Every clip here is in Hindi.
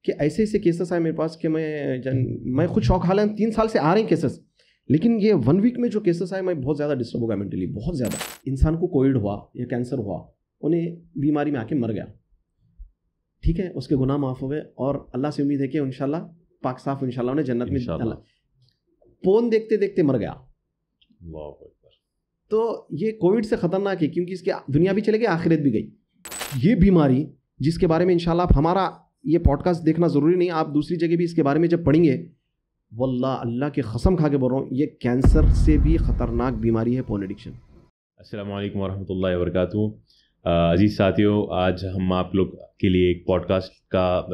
कि ऐसे ऐसे केसेस आए मेरे पास कि मैं खुद शौक, हालांकि 3 साल से आ रहे हैं केसेस, लेकिन ये 1 वीक में जो केसेस आए मैं बहुत ज़्यादा डिस्टर्ब हो गया मेंटली, बहुत ज़्यादा। इंसान को कोविड हुआ या कैंसर हुआ, उन्हें बीमारी में आके मर गया, ठीक है, उसके गुनाह माफ़ हो गए और अल्लाह से उम्मीद है कि इंशाल्लाह पाक साफ, इंशाल्लाह उन्हें जन्नत में डाला। फोन देखते देखते मर गया। तो ये कोविड से ख़तरनाक है क्योंकि इसकी दुनिया भी चले गई, आखिरत भी गई। ये बीमारी जिसके बारे में इंशाल्लाह आप हमारा ये पॉडकास्ट देखना ज़रूरी नहीं, आप दूसरी जगह भी इसके बारे में जब पढ़ेंगे, वल्लाह अल्लाह की कसम खा के बोल रहा हूँ, ये कैंसर से भी ख़तरनाक बीमारी है पोर्न एडिक्शन। अस्सलाम वालेकुम वरहमतुल्लाहि वबरकातुहू। अजीज़ साथियों, आज हम आप लोग के लिए एक पॉडकास्ट का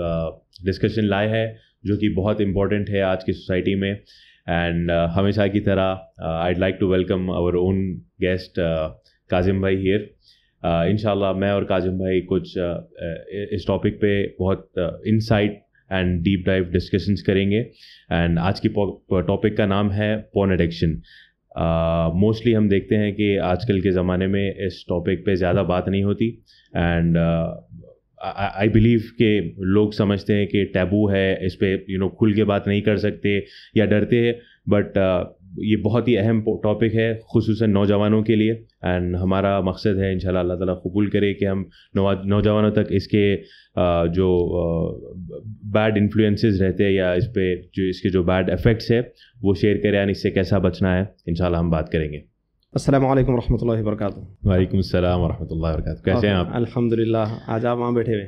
डिस्कशन लाए हैं जो कि बहुत इम्पोर्टेंट है आज की सोसाइटी में। एंड हमेशा की तरह I'd like to welcome our own guest Kazim भाई हियर। इंशाल्लाह मैं और काजिम भाई कुछ इस टॉपिक पे बहुत insight and deep dive discussions करेंगे। एंड आज की टॉपिक का नाम है पोर्न एडिक्शन। मोस्टली हम देखते हैं कि आजकल के ज़माने में इस टॉपिक पे ज़्यादा बात नहीं होती। एंड आई बिलीव कि लोग समझते हैं कि टैबू है, इस पे खुल के बात नहीं कर सकते या डरते हैं। बट ये बहुत ही अहम टॉपिक है, खुसूसन नौजवानों के लिए। एंड हमारा मकसद है इंशाल्लाह अल्लाह ताला कबूल करे कि हम नौजवानों तक इसके जो बैड इन्फ्लुएंसेस रहते हैं या इस पे जो इसके जो बैड इफ़ेक्ट्स है वो शेयर करें, यानी इससे कैसा बचना है इंशाल्लाह हम बात करेंगे। अस्सलाम वालेकुम रहमतुल्लाहि वबरकातुहू। वालेकुम अस्सलाम वरहमतुल्लाहि वबरकातुहू। कैसे हैं आप? अल्हम्दुलिल्लाह, आज आप वहाँ बैठे हुए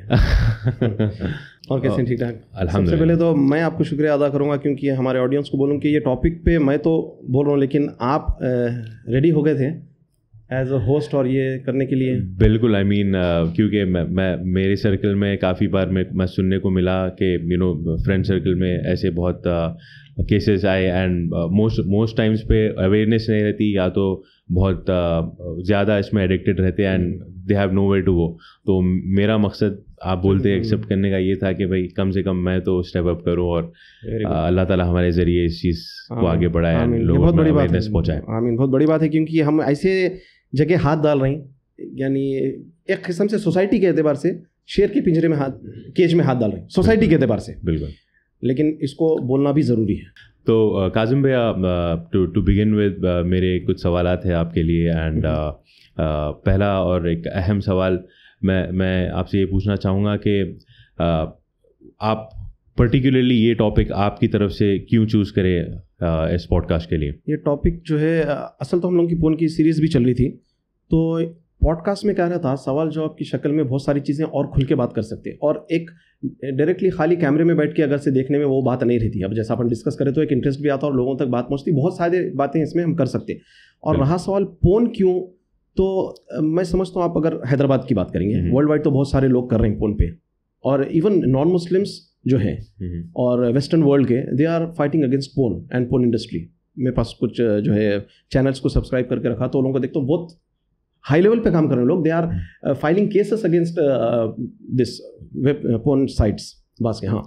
और कैसे? ठीक ठाक। अल्हम्दुलिल्लाह। सबसे पहले तो मैं आपको शुक्रिया अदा करूँगा क्योंकि हमारे ऑडियंस को बोलूँ कि ये टॉपिक पे मैं तो बोल रहा हूँ, लेकिन आप रेडी हो गए थे एज अ होस्ट और ये करने के लिए? बिल्कुल। आई मीन क्योंकि मैं मेरे सर्कल में काफ़ी बार मैं सुनने को मिला कि फ्रेंड सर्कल में ऐसे बहुत केसेस आए। एंड मोस्ट टाइम्स पे अवेयरनेस नहीं रहती, या तो बहुत ज़्यादा इसमें एडिक्टेड रहते हैं and they have no way to go. तो मेरा मकसद आप बोलते एक्सेप्ट करने का ये था कि भाई कम से कम मैं तो स्टेप अप करूं और अल्लाह ताला हमारे ज़रिए इस चीज़ को आगे बढ़ाए, लोगों में अवेयरनेस पहुँचाए। आमीन। बहुत बड़ी बात है क्योंकि हम ऐसे जगह हाथ डाल रहे हैं, यानी एक किस्म से सोसाइटी के एतबार से शेर के पिंजरे में केज में हाथ डाल रहे हैं सोसाइटी के एतबार से। बिल्कुल। लेकिन इसको बोलना भी ज़रूरी है। तो काजिम भैया, टू बिगिन विद मेरे कुछ सवालात हैं आपके लिए। एंड पहला और एक अहम सवाल मैं आपसे ये पूछना चाहूँगा कि आप पर्टिकुलरली ये टॉपिक आपकी तरफ से क्यों चूज़ करें इस पॉडकास्ट के लिए? ये टॉपिक जो है, असल तो हम लोगों की पोर्न की सीरीज़ भी चल रही थी, तो पॉडकास्ट में कह रहा था सवाल जवाब की शक्ल में बहुत सारी चीज़ें और खुल के बात कर सकते हैं, और एक डायरेक्टली खाली कैमरे में बैठ के अगर से देखने में वो बात नहीं रहती। अब जैसा अपन डिस्कस करें तो एक इंटरेस्ट भी आता और लोगों तक बात पहुँचती, बहुत सारी बातें इसमें हम कर सकते हैं। और रहा सवाल पोर्न क्यों, तो मैं समझता हूँ आप अगर हैदराबाद की बात करेंगे, वर्ल्ड वाइड तो बहुत सारे लोग कर रहे हैं पोर्न पे, और इवन नॉन मुस्लिम्स जो है और वेस्टर्न वर्ल्ड के, they are fighting against porn and porn industry. मेरे पास कुछ जो है चैनल्स को सब्सक्राइब करके रखा, तो लोगों को देखता हूँ बहुत हाई लेवल पे काम कर रहे हैं लोग। They are filing cases against this web porn sites बास के। हाँ,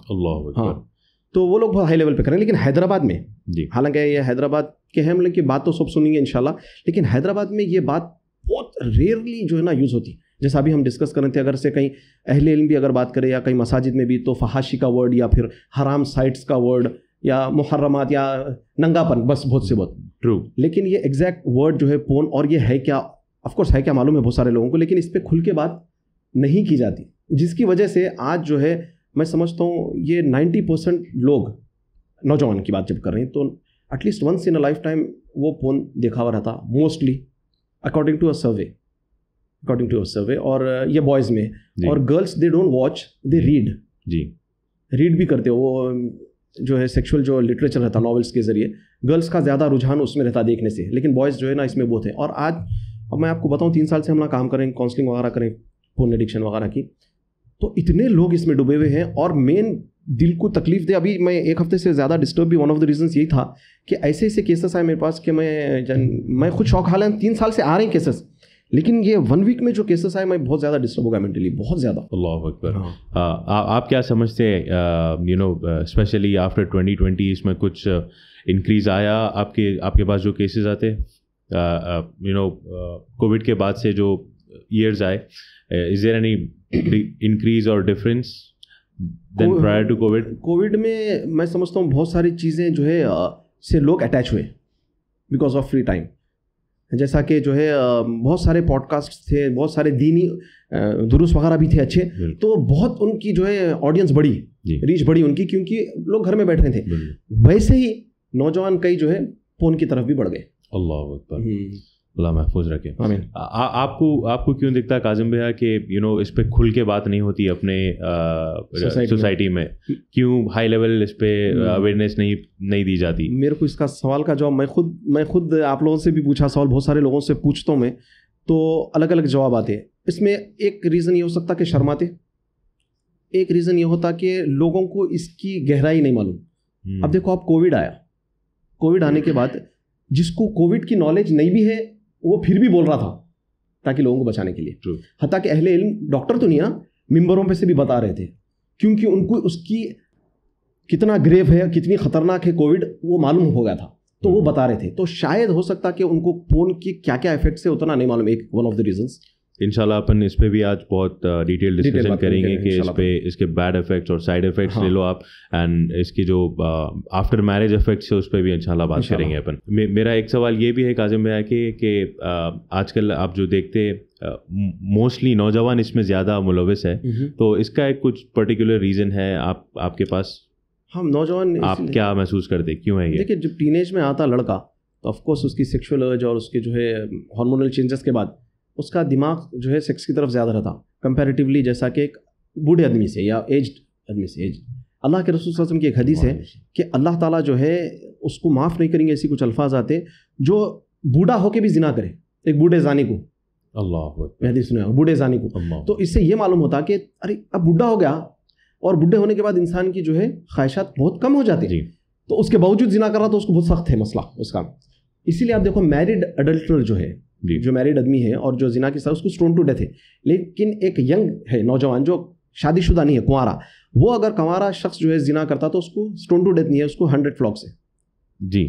तो वो लोग बहुत हाई लेवल पे कर रहे हैं। लेकिन हैदराबाद में, हालांकि ये हैदराबाद के हैं, मतलब की बात तो सब सुनेंगे इंशाल्लाह, लेकिन हैदराबाद में ये बात बहुत रेयरली जो है ना यूज़ होती। जैसा अभी हम डिस्कस कर रहे थे, अगर से कहीं अहले इल्म भी अगर बात करें या कहीं मसाजिद में भी, तो फहाशी का वर्ड या फिर हराम साइट्स का वर्ड या मुहर्रमात या नंगापन, बस बहुत से बहुत। ट्रू। लेकिन ये एग्जैक्ट वर्ड जो है पोर्न, और ये है क्या, ऑफकोर्स है क्या मालूम है बहुत सारे लोगों को, लेकिन इस पर खुल के बात नहीं की जाती, जिसकी वजह से आज जो है मैं समझता हूँ ये 90% लोग, नौजवान की बात जब कर रहे हैं, तो at least once in a lifetime वो पोर्न देखा हुआ रहता, mostly according to a survey. और ये बॉयज़ में, और girls they don't watch, they read. जी, रीड भी करते हो। वो जो है सेक्सुअल जो लिटरेचर रहता नॉवेल्स के ज़रिए, गर्ल्स का ज़्यादा रुझान उसमें रहता देखने से, लेकिन बॉयज़ जो है ना इसमें बहुत है। और आज अब मैं आपको बताऊं, 3 साल से हम ना काम करें, काउंसलिंग वगैरह करें पोर्न एडिक्शन वगैरह की, तो इतने लोग इसमें डूबे हुए हैं। और मेन दिल को तकलीफ दे, अभी मैं 1 हफ्ते से ज़्यादा डिस्टर्ब भी, वन ऑफ द रीजंस यही था कि ऐसे ऐसे केसेस आए मेरे पास कि मैं खुद शौक, हालांकि 3 साल से आ रहे हैं केसेस, लेकिन ये 1 वीक में जो केसेस आए मैं बहुत ज़्यादा डिस्टर्ब हो गया मेंटली, बहुत ज़्यादा। अल्लाह अकबर। आप क्या समझते हैं, स्पेशली आफ्टर 2020 इसमें कुछ इंक्रीज़ आया आपके पास जो केसेस आते, कोविड के बाद से जो ईयर्स आए, is there any increase or difference than prior to Covid में मैं समझता हूँ बहुत सारी चीज़ें जो है से लोग अटैच हुए बिकॉज ऑफ फ्री टाइम। जैसा कि जो है बहुत सारे पॉडकास्ट थे, बहुत सारे दीनी दुरुस वगैरह भी थे अच्छे, तो बहुत उनकी जो है ऑडियंस बढ़ी, रीच बढ़ी उनकी, क्योंकि लोग घर में बैठ रहे थे। वैसे ही नौजवान कई जो है फोन की तरफ भी बढ़ गए। अल्लाह अकबर, अल्लाह महफूज रखे। आमीन। आपको क्यों दिखता है काजिम भैया कि इस पे खुल के बात नहीं होती अपने सोसाइटी में? क्यों हाई लेवल इस पे अवेयरनेस नहीं दी जाती? मेरे को इसका सवाल का जवाब मैं खुद आप लोगों से भी पूछा सवाल, बहुत सारे लोगों से पूछता हूँ मैं, तो अलग अलग जवाब आते हैं। इसमें एक रीज़न ये हो सकता कि शर्माते, एक रीज़न ये होता कि लोगों को इसकी गहराई नहीं मालूम। अब देखो, आप कोविड आया, कोविड आने के बाद जिसको कोविड की नॉलेज नहीं भी है वो फिर भी बोल रहा था ताकि लोगों को बचाने के लिए। हत्ता कि अहले इल्म, डॉक्टर तो नहीं ना, मिंबरों पे से भी बता रहे थे, क्योंकि उनको उसकी कितना ग्रेव है, कितनी खतरनाक है कोविड, वो मालूम हो गया था, तो वो बता रहे थे। तो शायद हो सकता कि उनको फोन की क्या क्या इफेक्ट्स है उतना नहीं मालूम, एक वन ऑफ द रीजंस। इंशाल्लाह अपन इस पे भी आज बहुत डिटेल डिस्कशन करेंगे कि इस पे इसके बैड इफेक्ट्स और साइड इफेक्ट्स ले लो आप, एंड इसकी जो आफ्टर मैरिज इफेक्ट्स है उस पे भी इंशाल्लाह बात करेंगे अपन। मेरा एक सवाल ये भी है काजिम भैया कि आजकल आप जो देखते मोस्टली नौजवान इसमें ज़्यादा मुलविस है, तो इसका एक कुछ पर्टिकुलर रीज़न है आपके पास? हम नौजवान आप क्या महसूस करते, क्यों है ये? देखिए, जब टीनेज में आता लड़का, तो ऑफकोर्स उसकी सेक्शुअल अर्ज और उसके जो है हार्मोनल चेंजेस के बाद उसका दिमाग जो है सेक्स की तरफ ज़्यादा रहता कंपैरेटिवली, जैसा कि एक बूढ़े आदमी से या एज्ड आदमी से। अल्लाह के रसूल सल्लल्लाहु अलैहि वसल्लम की एक हदीस है कि अल्लाह ताला जो है उसको माफ़ नहीं करेंगे, ऐसी कुछ अल्फाज आते जो बूढ़ा होके भी जिना करे, एक बूढ़े जानी को। अल्लाह, हदीस सुना, बूढ़े जानी को। तो इससे ये मालूम होता कि अरे अब बूढ़ा हो गया, और बूढ़े होने के बाद इंसान की जो है ख्वाहिशात बहुत कम हो जाती है, तो उसके बावजूद जिना कर रहा, तो उसको बहुत सख्त है मसला उसका। इसीलिए आप देखो, मैरिड अडल्टर जो है, जो मैरिड आदमी है और जो जिना के साथ, उसको स्टोन टू डेथ है। लेकिन एक यंग है नौजवान जो शादीशुदा नहीं है, कुंवारा, वो अगर कुंवारा शख्स जो है जिना करता तो उसको स्टोन टू डेथ नहीं है, उसको 100 फ्लॉग्स है। जी,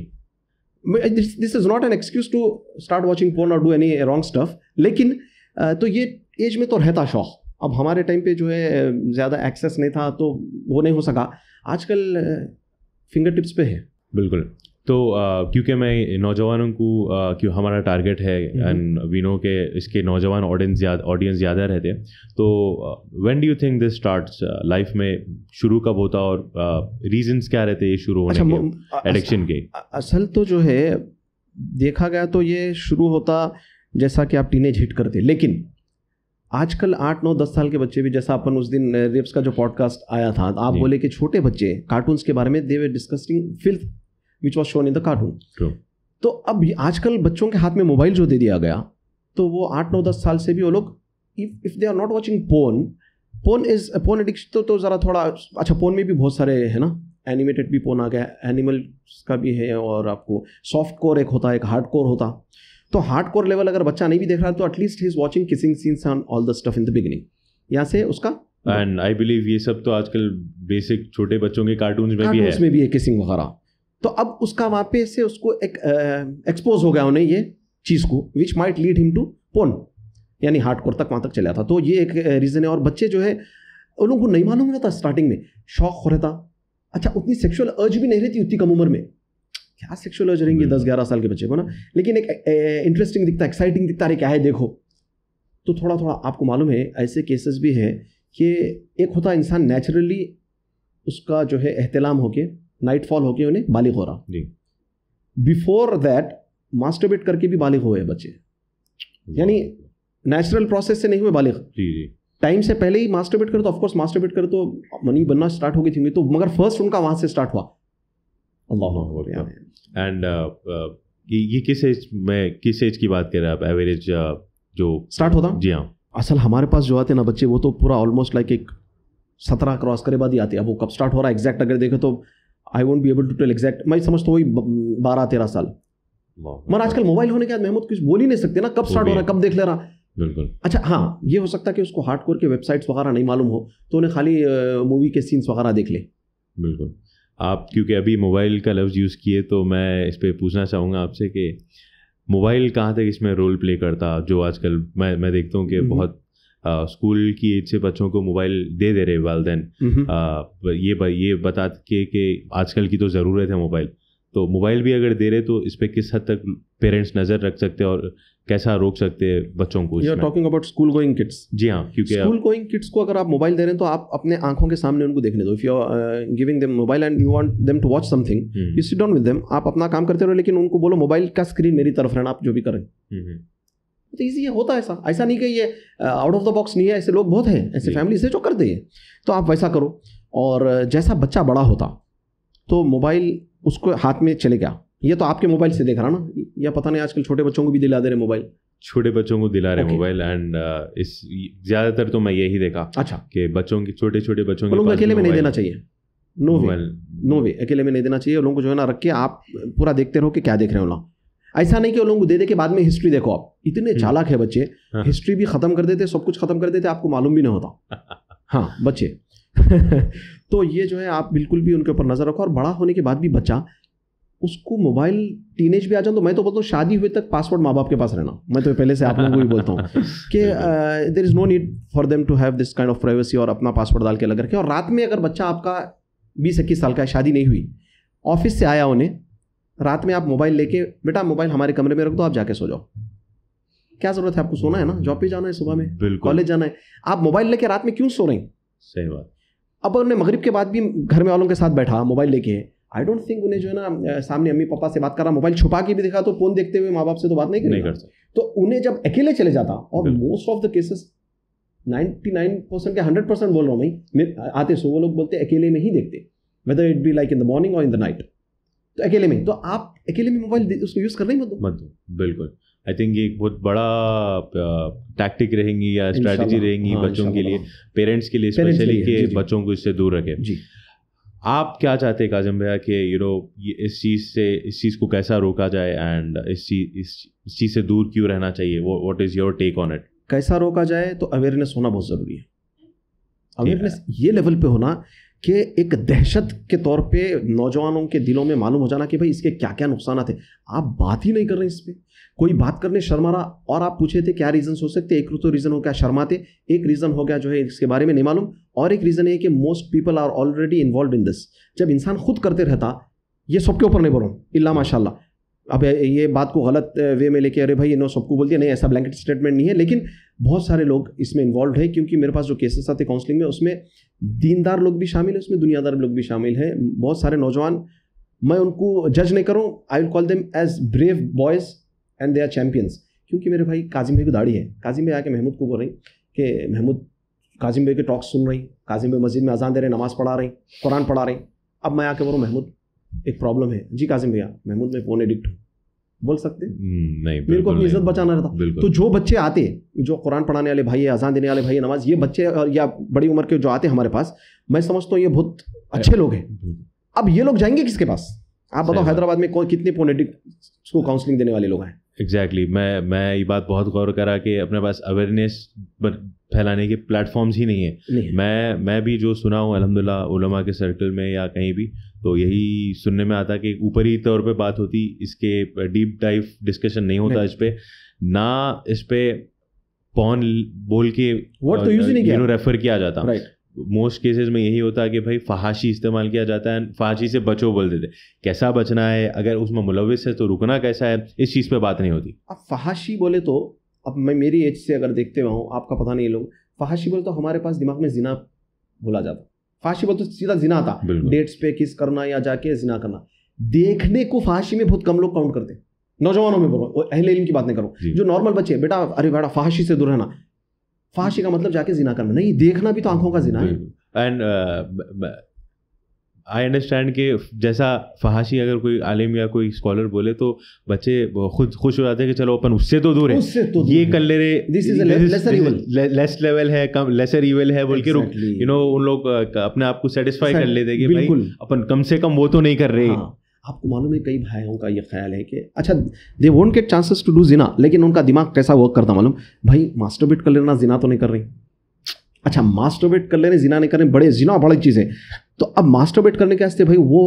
this is not an excuse to start watching porn और डू एनी रॉन्ग स्टफ, लेकिन तो ये एज में तो रहता शौक। अब हमारे टाइम पे जो है ज़्यादा एक्सेस नहीं था, तो वो नहीं हो सका। आजकल फिंगर टिप्स पे है। बिल्कुल। तो क्योंकि मैं नौजवानों को क्यों हमारा टारगेट है, एंड वी नो के इसके नौजवान ऑडियंस ज़्यादा रहते हैं, तो when do you think this starts life में? शुरू कब होता और रीजंस क्या रहते हैं ये शुरू होने के एडिक्शन के? असल तो जो है देखा गया तो ये शुरू होता जैसा कि आप टीनेज हिट करते, लेकिन आजकल 8, 9, 10 साल के बच्चे भी, जैसा अपन उस दिन रेप्स का जो पॉडकास्ट आया था, आप बोले कि छोटे बच्चे कार्टून्स के बारे में they were discussing filth which was shown in the cartoon. तो अब आजकल बच्चों के हाथ में मोबाइल जो दे दिया गया, तो वो 8, 9, 10 साल से भी वो लोग, if they are not watching porn addiction तो ज़रा थोड़ा अच्छा। पोर्न में भी बहुत सारे है ना, एनिमेटेड भी पोर्न आ गया, एनिमल्स का भी है, और आपको सॉफ्ट कोर एक होता है, एक हार्ड कोर होता। तो हार्ड कोर लेवल अगर बच्चा नहीं भी देख रहा है, तो at least he is watching kissing scenes on all the stuff in the beginning, यहाँ से उसका। एंड आई बिलीव ये सब तो आजकल बेसिक छोटे बच्चों के कार्टून्स में भी है किसिंग वगैरह। तो अब उसका वहाँ पे से उसको एक एक्सपोज हो गया उन्हें ये चीज़ को, which might lead him to porn, यानी हार्ड कोर तक वहाँ तक चला था। तो ये एक रीज़न है। और बच्चे जो है उन लोगों को नहीं मालूम रहता, स्टार्टिंग में शौक हो रहता, अच्छा उतनी सेक्शुअल अर्ज भी नहीं रहती उतनी कम उम्र में। क्या सेक्शुअल अर्ज रहेंगे 10-11 साल के बच्चे को ना, लेकिन एक इंटरेस्टिंग दिखता, एक्साइटिंग दिखता, अरे क्या है देखो। तो थोड़ा थोड़ा आपको मालूम है ऐसे केसेस भी है कि एक होता इंसान नेचुरली उसका जो है एहतलाम होके, नाइट फॉल होके उन्हें बालिग हो रहा, बिफोर दैट मास्टरबेट करके भी बालिग हुए बच्चे, यानी नेचुरल प्रोसेस से नहीं हुए बालिग, टाइम से पहले ही मास्टरबेट करे। तो ऑफकोर्स मास्टरबेट करे तो मनी बनना स्टार्ट हो गई थी, तो मगर फर्स्ट उनका वहाँ से स्टार्ट हुआ। एंड ये किस एज की बात कर रहे हैं आप? एवरेज जो स्टार्ट होता? जी हाँ। असल हमारे पास जो आते हैं ना बच्चे, वो तो पूरा ऑलमोस्ट लाइक एक 17 क्रॉस करे बाद ही आते हैं। अब वो कब स्टार्ट हो रहा है एग्जैक्ट अगर देखे तो I won't be able to tell exact, मैं समझता हूँ वही 12-13 साल। मगर आजकल मोबाइल होने के बाद महमूद कुछ बोल ही नहीं सकते ना, कब स्टार्ट हो रहा है, कब देख ले रहा। बिल्कुल। अच्छा हाँ, ये हो सकता है कि उसको हार्डकोर के वेबसाइट्स वगैरह नहीं मालूम हो, तो उन्हें खाली मूवी के सीन्स वगैरह देख ले। बिल्कुल। आप क्योंकि अभी मोबाइल का लफ्ज़ यूज़ किए, तो मैं इस पर पूछना चाहूँगा आपसे कि मोबाइल कहाँ तक इसमें रोल प्ले करता, जो आजकल मैं देखता हूँ कि बहुत स्कूल की एज से बच्चों को मोबाइल दे रहे वालिदैन, ये बता के आजकल की तो ज़रूरत है मोबाइल, तो मोबाइल भी अगर दे रहे तो इस पर किस हद तक पेरेंट्स नज़र रख सकते हैं और कैसा रोक सकते हैं बच्चों को? You are talking about school going kids. जी हाँ, क्योंकि स्कूल गोइंग किड्स को अगर आप मोबाइल दे रहे हैं तो आप अपने आंखों के सामने उनको देखने दो। If you are giving them mobile and you want them to watch something, you sit down with them, आप अपना काम करते रहो, लेकिन उनको बोलो मोबाइल का स्क्रीन मेरी तरफ रहना, आप जो भी करें। तो ईजी है, होता है ऐसा नहीं कि ये आउट ऑफ द बॉक्स नहीं है, ऐसे लोग बहुत हैं, ऐसे फैमिली से जो करते हैं, तो आप वैसा करो। और जैसा बच्चा बड़ा होता तो मोबाइल उसको हाथ में चले गया, ये तो आपके मोबाइल से देख रहा ना, या पता नहीं आजकल छोटे बच्चों को भी दिला दे रहे मोबाइल, छोटे बच्चों को दिला रहे मोबाइल। एंड इस ज़्यादातर तो मैं यही देखा, अच्छा, कि बच्चों की छोटे बच्चों के अकेले में नहीं देना चाहिए, नो वे अकेले में नहीं देना चाहिए। लोगों को जो है ना रख के आप पूरा देखते रहो कि क्या देख रहे हो लोग। ऐसा नहीं कि वो लोगों को दे के बाद में हिस्ट्री देखो, आप इतने चालाक है बच्चे, हिस्ट्री भी खत्म कर देते, सब कुछ खत्म कर देते, आपको मालूम भी नहीं होता। हाँ बच्चे तो ये जो है आप बिल्कुल भी उनके ऊपर नजर रखो। और बड़ा होने के बाद भी बच्चा, उसको मोबाइल टीनेज भी आ जाए तो मैं तो बोलता हूँ शादी हुए तक पासवर्ड माँ बाप के पास रहना। मैं तो पहले से आप लोगों को भी बोलता हूँ कि there is no need for them to have this kind of privacy, और अपना पासवर्ड डाल के अलग रखें। और रात में अगर बच्चा आपका 20-21 साल का है, शादी नहीं हुई, ऑफिस से आया उन्हें, रात में आप मोबाइल लेके, बेटा मोबाइल हमारे कमरे में रख दो, आप जाके सो जाओ। क्या जरूरत है, आपको सोना है ना, जॉब पे जाना है, सुबह में कॉलेज जाना है, आप मोबाइल लेके रात में क्यों सो रहे हैं? सही बात। अब उन्हें मगरिब के बाद भी घर में वालों के साथ बैठा मोबाइल लेके, आई डोंट थिंक उन्हें जो है ना सामने अम्मी पापा से बात कर रहा, मोबाइल छुपा के भी दिखा तो फोन देखते हुए माँ बाप से तो बात नहीं कर सकते। तो उन्हें जब अकेले चले जाता, और मोस्ट ऑफ द केसेस 99% के 100% बोल रहा हूँ मैं, आते सो वो लोग बोलते अकेले में ही देखते, whether it be like in the morning और इन द नाइट, तो अकेले में। तो आप अकेले में मोबाइल उसको यूज़ करना ही मत दो। बिल्कुल, आई थिंक ये एक बहुत बड़ा टैक्टिक रहेंगी या स्ट्रैटेजी रहेंगी बच्चों के लिए, पेरेंट्स के लिए स्पेशली, कि बच्चों को इससे दूर रखें। जी, आप क्या चाहते हैं काजिम भैया कि इस चीज़ को कैसा रोका जाए, एंड इस चीज़ से दूर क्यों रहना चाहिए? What is your take on it? कैसा रोका जाए तो अवेयरनेस होना बहुत ज़रूरी है। अवेयरनेस ये लेवल पे होना कि एक दहशत के तौर पे नौजवानों के दिलों में मालूम हो जाना कि भाई इसके क्या क्या नुकसान है। आप बात ही नहीं कर रहे इस पर, कोई बात करने शर्मा रहा, और आप पूछे थे क्या रीज़न हो सकते, एक तो रीज़न हो गया शर्माते, एक रीज़न हो गया जो है इसके बारे में नहीं मालूम, और एक रीज़न है कि most people are already involve in this. जब इंसान खुद करते रहता, ये सबके ऊपर नहीं बोल रहा हूँ, इल्ला माशाल्लाह, अब ये बात को गलत वे में लेके अरे भाई इन्होंने सबको बोल दिया, नहीं, ऐसा ब्लैंकेट स्टेटमेंट नहीं है, लेकिन बहुत सारे लोग इसमें इन्वॉल्व है। क्योंकि मेरे पास जो केसेस आते काउंसलिंग में, उसमें दीनदार लोग भी शामिल है, उसमें दुनियादार लोग भी शामिल है। बहुत सारे नौजवान, मैं उनको जज नहीं करूँ, I will call them as brave boys and they are champions. क्योंकि मेरे भाई काजिम भाई की दाढ़ी है, काजिम भाई आके महमूद को बोल रही कि महमूद काजिम भाई के टॉक्स सुन रही, काजिम भाई मस्जिद में अजान दे रहे, नमाज़ पढ़ा रही, कुरान पढ़ा रही। अब मैं आके बोल रहा हूँ महमूद एक प्रॉब्लम है जी काजिम भैया, महमूद में फोन एडिक्ट हूँ, बोल सकते? नहीं, मेरे को अपनी इज्जत बचाना रहता। तो जो बच्चे आते, जो कुरान पढ़ाने वाले भाई, अजान देने वाले भाई, नमाज, ये बच्चे या बड़ी उम्र के जो आते हमारे पास, मैं समझता हूँ ये बहुत अच्छे लोग हैं। अब ये लोग जाएंगे किसके पास? आप बताओ, हैदराबाद में कितने फोन एडिक्ट को काउंसलिंग देने वाले लोग हैं? एग्जैक्टली, मैं ये बात बहुत गौर करा कि अपने पास अवेयरनेस फैलाने के प्लेटफॉर्म्स ही नहीं है। मैं भी जो सुना हूँ अल्हम्दुलिल्लाह उलमा के सर्कल में या कहीं भी, तो यही सुनने में आता कि ऊपरी तौर पे बात होती, इसके डीप डाइव डिस्कशन नहीं होता इस पे, ना इस पे पॉन बोल के रेफर किया जाता। मोस्ट केसेस में यही होता है कि भाई फहाशी इस्तेमाल किया जाता है, फहाशी से बचो बोल देते। कैसा बचना है, अगर उसमें मुलविस है तो रुकना कैसा है, इस चीज़ पे बात नहीं होती। अब फहाशी बोले तो, अब मैं मेरी एज से अगर देखते हुआ हूँ, आपका पता नहीं, लोग फहाशी बोले तो हमारे पास दिमाग में जिना भूला जाता। फहाशी बोले तो सीधा जिना आता, डेट्स पे किस करना या जाके जिना करना। देखने को फहाशी में बहुत कम लोग काउंट करते, नौजवानों में बोलो, अहले इल्म की बात नहीं करो, जो नॉर्मल बच्चे, बेटा अरे बेटा फहाशी से दूर रहना, फहाशी का मतलब जाके जिना करना नहीं, देखना भी तो आंखों का जिना है। एंड आई अंडरस्टैंड कि जैसा फहाशी अगर कोई आलिम या कोई स्कॉलर बोले तो बच्चे खुद खुश हो जाते हैं कि चलो अपन उससे तो दूर है, ये कर ले रहे, दिस इज लेस लेवल है, कम लेसर इविल है बोल के रुक, उन लोग अपने आप को सेटिस्फाई कर लेते कि भाई अपन कम से कम वो तो नहीं कर रहे। आपको मालूम है कई भाइयों का ये ख्याल है कि अच्छा they won't get chances to do जिना, लेकिन उनका दिमाग कैसा वर्क करता मालूम, भाई मास्टरबेट कर लेना, जिना तो नहीं कर रही। अच्छा मास्टरबेट कर लेने, जिना नहीं कर रहे, बड़े जिना बड़ी चीज़ है। तो अब मास्टरबेट करने के वास्ते भाई वो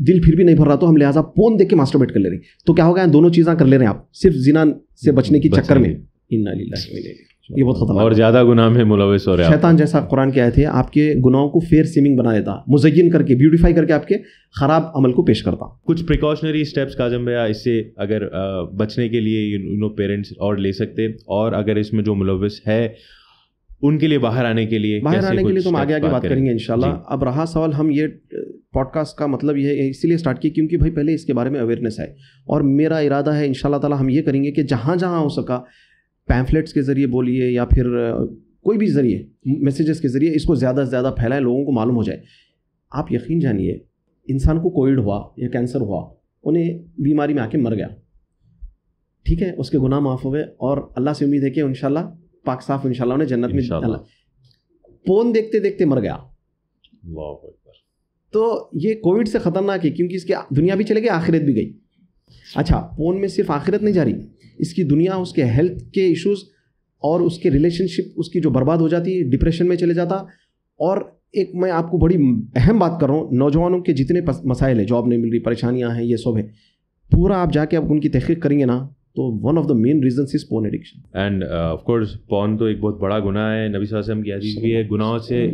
दिल फिर भी नहीं भर रहा, तो हम लिहाजा फोन देख के मास्टरबेट कर ले रहे। तो क्या हो गया, दोनों चीज़ें कर ले रहे हैं आप, सिर्फ जिना से बचने की चक्कर में। इन्ना लिल्लाहि व इन्ना इलैहि राजिऊन। ये बहुत खतरनाक और ज़्यादा गुनाह में मुलविस हो रहे हैं। शैतान जैसा कुरान की आयत है, आपके गुनाहों को फेयर सीमिंग बना देता, मुज़य्यिन करके, ब्यूटीफाई करके आपके ख़राब अमल को पेश करता। कुछ प्रिकॉशनरी स्टेप्स काजम भैया इससे अगर बचने के लिए पेरेंट्स और ले सकते, और अगर इसमें जो मुलविस है उनके लिए बाहर आने के लिए तो हम आगे बात करेंगे इंशाल्लाह। अब रहा सवाल, हम ये पॉडकास्ट का मतलब ये इसीलिए स्टार्ट किया क्योंकि भाई पहले इसके बारे में अवेयरनेस है, और मेरा इरादा है इंशाल्लाह ताला हम ये करेंगे कि जहाँ जहाँ हो सका पैम्फलेट्स के ज़रिए बोलिए या फिर कोई भी ज़रिए मैसेजेस के ज़रिए इसको ज़्यादा से ज़्यादा फैलाएं, लोगों को मालूम हो जाए। आप यकीन जानिए, इंसान को कोविड हुआ या कैंसर हुआ, उन्हें बीमारी में आके मर गया, ठीक है, उसके गुनाह माफ़ हो गए और अल्लाह से उम्मीद है कि इंशाल्लाह पाक साफ इंशाल्लाह उन्हें जन्नत में। फोन देखते देखते मर गया। तो ये कोविड से ख़तरनाक है क्योंकि इसकी दुनिया भी चले गई, आखिरत भी गई। अच्छा, फोन में सिर्फ आखिरत नहीं जा रही, इसकी दुनिया, उसके हेल्थ के इश्यूज और उसके रिलेशनशिप उसकी जो बर्बाद हो जाती है, डिप्रेशन में चले जाता। और एक मैं आपको बड़ी अहम बात कर रहा हूँ, नौजवानों के जितने मसाइल है, जॉब नहीं मिल रही, परेशानियाँ हैं, ये सब है, पूरा आप जाके आप उनकी तहकीक करेंगे ना, तो one of the main reasons is porn addiction. End of course porn तो एक बहुत बड़ा गुनाह है, नबी सल्लल्लाहु अलैहि वसल्लम की हदीस भी है, गुनाहों से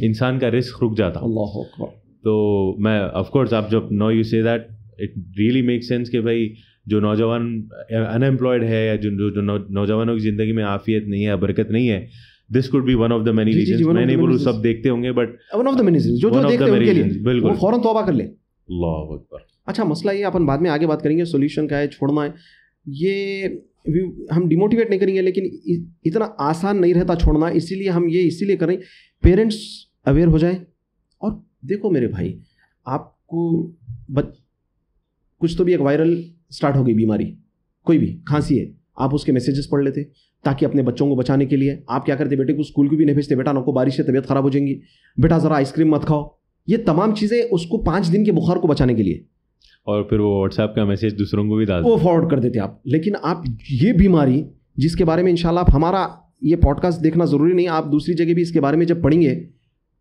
इंसान का रिस्क रुक जाता। अल्लाहु अकबर। तो मैं ऑफ कोर्स आप जब know you say that it really make sense कि भाई जो नौजवान अनएम्प्लॉयड है या जो नौजवानों की ज़िंदगी में आफियत नहीं है, बरकत नहीं है, this could be one of the many reasons. मैं नहीं बोलूँ सब देखते होंगे, but one of the many reasons, जो देखते हैं उनके लिए बिल्कुल वो फौरन तौबा कर ले। अल्लाहु अकबर। अच्छा, मसला ये अपन बाद में आगे बात करेंगे, सोल्यूशन क्या है, छोड़ना है, ये हम डिमोटिवेट नहीं करेंगे, लेकिन इतना आसान नहीं रहता छोड़ना, इसीलिए हम ये इसीलिए करें पेरेंट्स अवेयर हो जाएं। और देखो मेरे भाई, आपको कुछ तो भी एक वायरल स्टार्ट हो गई बीमारी, कोई भी खांसी है, आप उसके मैसेजेस पढ़ लेते ताकि अपने बच्चों को बचाने के लिए। आप क्या करते, बेटे को स्कूल को भी नहीं भेजते, बेटा नको बारिश से तबीयत खराब हो जाएंगी, बेटा ज़रा आइसक्रीम मत खाओ, ये तमाम चीज़ें उसको 5 दिन के बुखार को बचाने के लिए। और फिर वो व्हाट्सएप का मैसेज दूसरों को भी डाल वो फॉरवर्ड कर देते आप। लेकिन आप ये बीमारी जिसके बारे में इंशाल्लाह आप हमारा ये पॉडकास्ट देखना ज़रूरी नहीं, आप दूसरी जगह भी इसके बारे में जब पढ़ेंगे,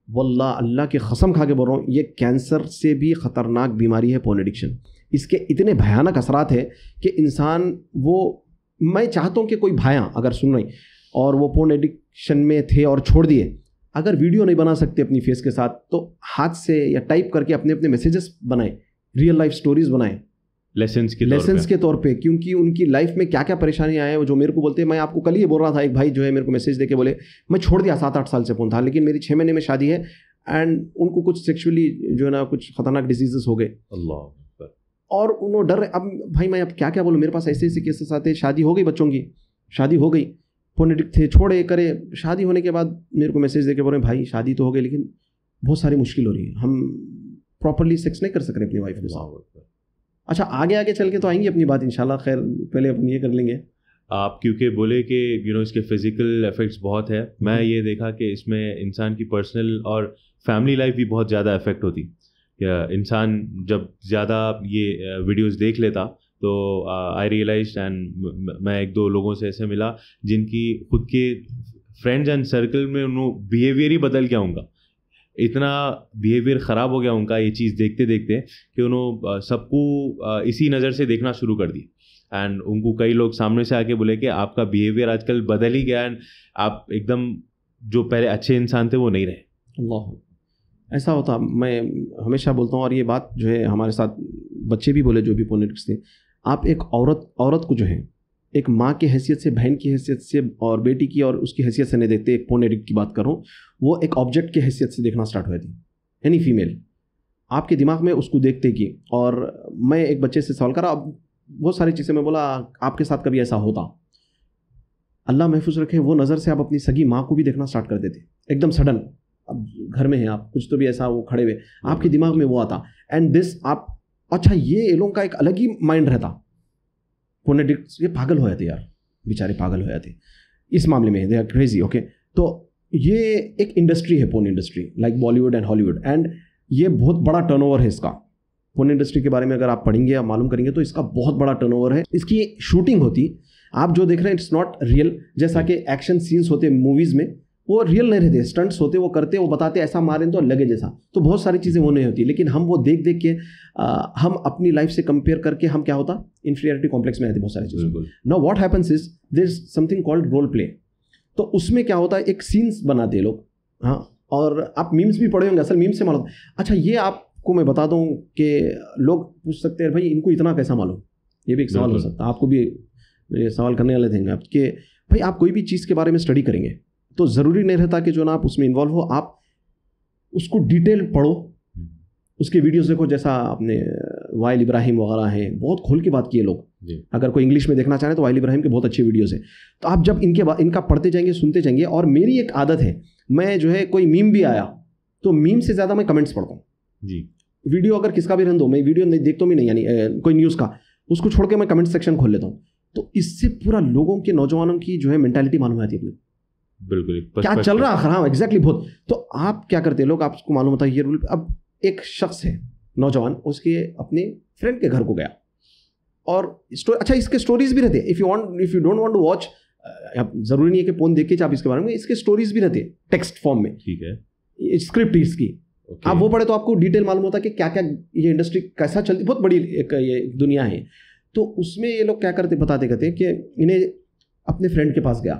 वल्लाह अल्लाह की कसम खा के बोल रहा हूँ, ये कैंसर से भी ख़तरनाक बीमारी है पोर्न एडिक्शन। इसके इतने भयानक असरात है कि इंसान मैं चाहता हूँ कि कोई भाया अगर सुन रही और वो पोर्न एडिक्शन में थे और छोड़ दिए, अगर वीडियो नहीं बना सकते अपनी फेस के साथ, तो हाथ से या टाइप करके अपने अपने मैसेजेस बनाएं, रियल लाइफ स्टोरीज बनाएं, लेसन्स के तौर पे, क्योंकि उनकी लाइफ में क्या क्या परेशानियां आए, वो जो मेरे को बोलते हैं। मैं आपको कल ही बोल रहा था, एक भाई जो है मेरे को मैसेज देके बोले मैं छोड़ दिया 7-8 साल से फ़ोन था, लेकिन मेरी 6 महीने में शादी है एंड उनको कुछ सेक्सुअली जो है ना कुछ खतरनाक डिजीजेस हो गए। अल्लाह। और उन्होंने डर, अब भाई मैं अब क्या क्या बोलूँ, मेरे पास ऐसे ऐसे केसेस आते हैं, शादी हो गई, बच्चों की शादी हो गई, पोर्न एडिक्ट थे, छोड़े करे, शादी होने के बाद मेरे को मैसेज देके बोल रहे हैं भाई शादी तो हो गई लेकिन बहुत सारी मुश्किल हो रही है, हम प्रॉपरली सेक्स नहीं कर सक रहे अपनी वाइफ के साथ। अच्छा, आगे आगे चल के तो आएंगे अपनी बात इंशाल्लाह, खैर पहले अपन ये कर लेंगे। आप क्योंकि बोले कि इसके फिजिकल इफेक्ट्स बहुत है, मैं ये देखा कि इसमें इंसान की पर्सनल और फैमिली लाइफ भी बहुत ज़्यादा इफेक्ट होती। इंसान जब ज़्यादा ये वीडियोस देख लेता तो आई रियलाइज, एंड मैं 1-2 लोगों से ऐसे मिला जिनकी खुद के फ्रेंड्स एंड सर्कल में उन्होंने बिहेवियर ही बदल गया, उनका इतना बिहेवियर ख़राब हो गया उनका ये चीज़ देखते देखते कि उन्होंने सबको इसी नज़र से देखना शुरू कर दी। एंड उनको कई लोग सामने से आके बोले कि आपका बिहेवियर आजकल बदल ही गया, एंड आप एकदम जो पहले अच्छे इंसान थे वो नहीं रहे। अल्लाह, ऐसा होता, मैं हमेशा बोलता हूँ, और ये बात जो है हमारे साथ बच्चे भी बोले जो भी पोर्न एडिक्ट थे, आप एक औरत को जो है एक माँ की हैसियत से, बहन की हैसियत से और बेटी की और उसकी हैसियत से नहीं देखते। एक पोर्न एडिक्ट की बात करूँ, वो एक ऑब्जेक्ट की हैसियत से देखना स्टार्ट हुई थी, एनी फीमेल आपके दिमाग में उसको देखते की। और मैं एक बच्चे से सवाल करा, अब बहुत सारी चीज़ें मैं बोला आपके साथ कभी ऐसा होता, अल्लाह महफूज रखे, वो नज़र से आप अपनी सगी माँ को भी देखना स्टार्ट कर देते एकदम सडन। अब घर में हैं आप, कुछ तो भी ऐसा वो खड़े हुए, आपके दिमाग में वो आता, एंड दिस आप, अच्छा ये लोगों का एक अलग ही माइंड रहता। पोर्न एडिक्ट ये पागल हो जाते यार, बेचारे पागल हो जाते इस मामले में, दे आर क्रेजी। ओके, तो ये एक इंडस्ट्री है porn industry, like Bollywood and Hollywood, and ये बहुत बड़ा टर्नओवर है इसका। पोर्न इंडस्ट्री के बारे में अगर आप पढ़ेंगे या मालूम करेंगे तो इसका बहुत बड़ा टर्नओवर है। इसकी शूटिंग होती, आप जो देख रहे हैं इट्स नॉट रियल, जैसा कि एक्शन सीन्स होते मूवीज़ में वो रियल नहीं रहते, स्टंट्स होते, वो करते, वो बताते ऐसा मारें तो लगे जैसा, तो बहुत सारी चीज़ें वो नहीं होती। लेकिन हम वो देख देख के हम अपनी लाइफ से कंपेयर करके हम क्या होता, इन्फीरियरिटी कॉम्प्लेक्स में आते बहुत सारी चीज़ें। Now what happens is there is something called role play. तो उसमें क्या होता है, एक सीन्स बनाते हैं लोग, हाँ, और आप मीम्स भी पढ़े होंगे, असल मीम्स से मालूम। अच्छा, ये आपको मैं बता दूं कि लोग पूछ सकते हैं भाई इनको इतना कैसा मालूम, ये भी एक सवाल हो सकता है, आपको भी ये सवाल करने वाले थे आप कि भाई आप कोई भी चीज़ के बारे में स्टडी करेंगे तो ज़रूरी नहीं रहता कि जो ना आप उसमें इन्वॉल्व हो, आप उसको डिटेल पढ़ो, उसके वीडियोस देखो, जैसा आपने वाइल इब्राहिम वगैरह हैं, बहुत खोल के बात किए लोग। अगर कोई इंग्लिश में देखना चाहे तो वाइल इब्राहिम के बहुत अच्छे वीडियोस हैं। तो आप जब इनका पढ़ते जाएंगे, सुनते जाएंगे, और मेरी एक आदत है, मैं जो है कोई मीम भी आया तो मीम से ज़्यादा मैं कमेंट्स पढ़ता हूँ जी। वीडियो अगर किसका भी रहने दो, मैं वीडियो नहीं देखता भी नहीं, यानी कोई न्यूज़ का, उसको छोड़ के मैं कमेंट सेक्शन खोल लेता हूँ। तो इससे पूरा लोगों के, नौजवानों की जो है मेंटालिटी मालूम आती है अपनी, बिल्कुल क्या चल रहा है। हाँ एग्जैक्टली, बहुत। तो आप क्या करते हैं लोग, आपको मालूम होता है ये रूल। अब एक शख्स है नौजवान, उसके अपने फ्रेंड के घर को गया, और अच्छा इसके स्टोरीज भी रहते हैं। If you don't want to watch, जरूरी नहीं है कि फोन देख के आप इसके बारे में, इसके स्टोरीज भी रहते हैं टेक्स्ट फॉर्म में, ठीक है, स्क्रिप्ट इसकी। आप वो पढ़े तो आपको डिटेल मालूम होता है कि क्या क्या ये इंडस्ट्री कैसा चलती, बहुत बड़ी एक ये दुनिया है। तो उसमें ये लोग क्या करते, बताते कहते कि इन्हें अपने फ्रेंड के पास गया,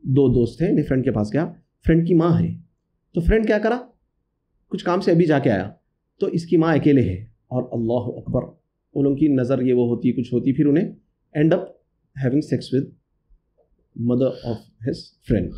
दो दोस्त थे, इन्हें फ्रेंड के पास गया, फ्रेंड की माँ है, तो फ्रेंड क्या करा, कुछ काम से अभी जाके आया, तो इसकी माँ अकेले है, और अल्लाह अकबर, उन लोगों की नज़र ये वो होती, कुछ होती, फिर उन्हें and up having sex with mother of his friend.